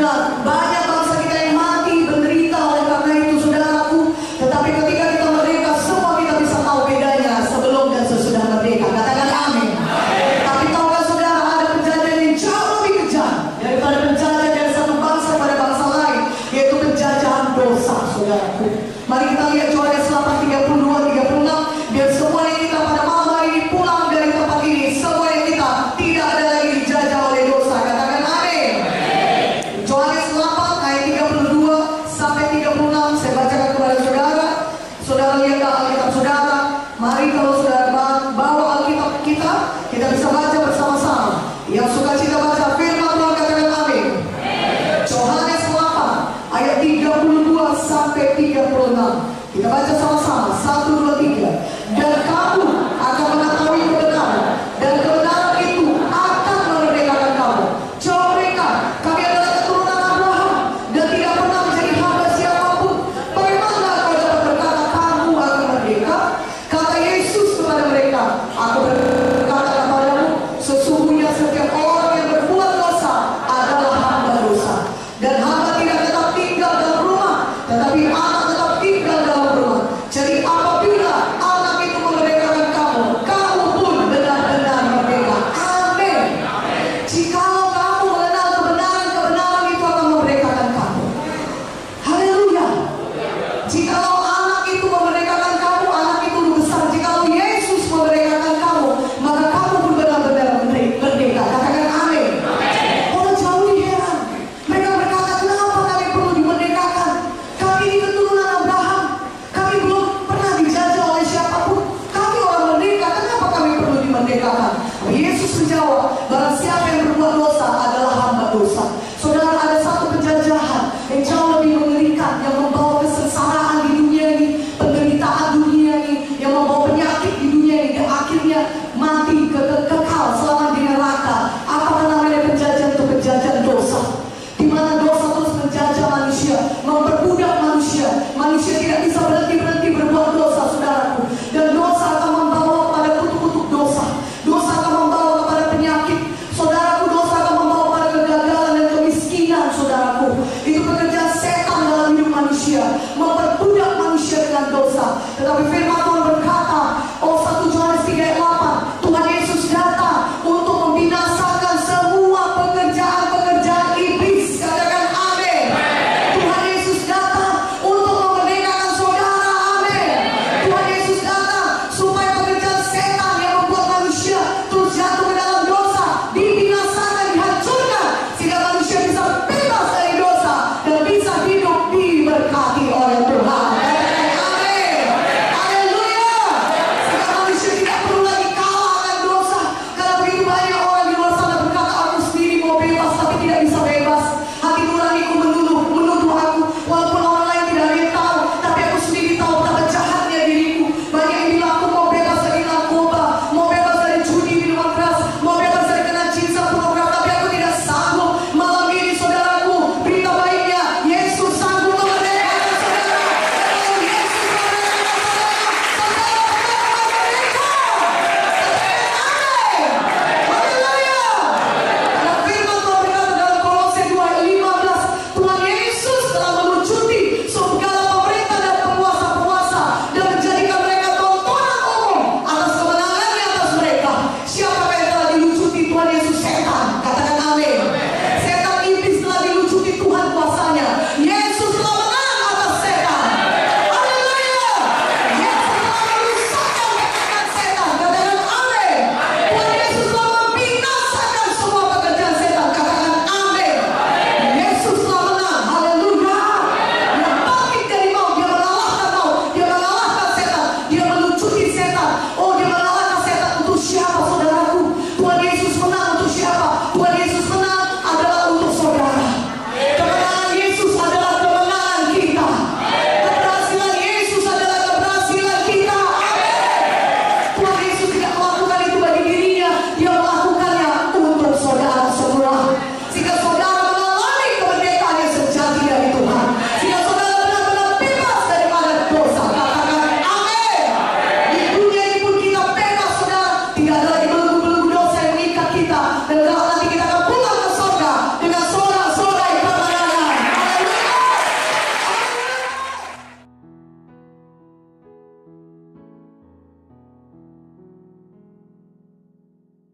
Nah, banyak bangsa kita yang mati, menderita oleh karena itu, saudaraku. Tetapi ketika kita merdeka, semua kita bisa tahu bedanya sebelum dan sesudah merdeka. Katakan amin. Tapi tahukah saudara, ada penjajahan yang jauh lebih kejam daripada penjajahan dari satu bangsa pada bangsa lain, yaitu penjajahan dosa, saudaraku. Mari kita lihat Yohanes 8:32-36. Biar semua yang kita pada malam hari ini pulang dari tempat ini, semua yang kita tidak ada lagi dijajah oleh dosa. Katakan amin. Yohanes 8:32-36. Saya bacakan kepada saudara. Saudara lihat Alkitab saudara. Mari kalau saudara bawa Alkitab kita bisa baca bersama-sama. Yang suka cita baca firman Tuhan, katakan amin. Yohanes 8:32-36. Kita baca sama-sama. 1, 2, 3. Dan kamu akan mengetahui kebenaran, dan kebenaran itu akan memerdekakan kamu. Jawab mereka, kami adalah keturunan Abraham dan tidak pernah menjadi hamba siapapun. Bagaimana kau dapat berkata kamu akan merdeka? Kata Yesus kepada mereka, aku berkata kepadamu, sesungguhnya setiap orang yang berbuat dosa adalah hamba dosa. Dan hamba tidak tetap tinggal dalam rumah, tetapi anak tetap tinggal dalam rumah. Jadi apabila anak itu memerdekakan kamu, kamu pun benar-benar merdeka. Amin. Jikalau kamu mengenal kebenaran itu akan memerdekakan kamu. Haleluya. Jikalau anak itu memerdekakan kamu, anak itu besar. Jikalau Yesus memerdekakan kamu, maka kamu pun benar-benar merdeka. Katakan amin. Orang jauh heran. Mereka berkata, kenapa kami perlu dimerdekakan? Kami ini keturunan Abraham. Kami belum pernah dijajah oleh siapapun. Kami orang merdeka. Kenapa kami perlu dimerdekakan? Yesus menjawab, barang siapa yang berbuat dosa adalah hamba dosa. Saudara, ada satu penjajahan yang jauh lebih mengerikan, yang membawa kesengsaraan di dunia ini, penderitaan dunia ini, yang membawa penyakit di dunia ini, dan akhirnya mati kekal selama di neraka. Apa namanya penjajahan itu? Penjajahan dosa, di mana dosa terus menjajah manusia,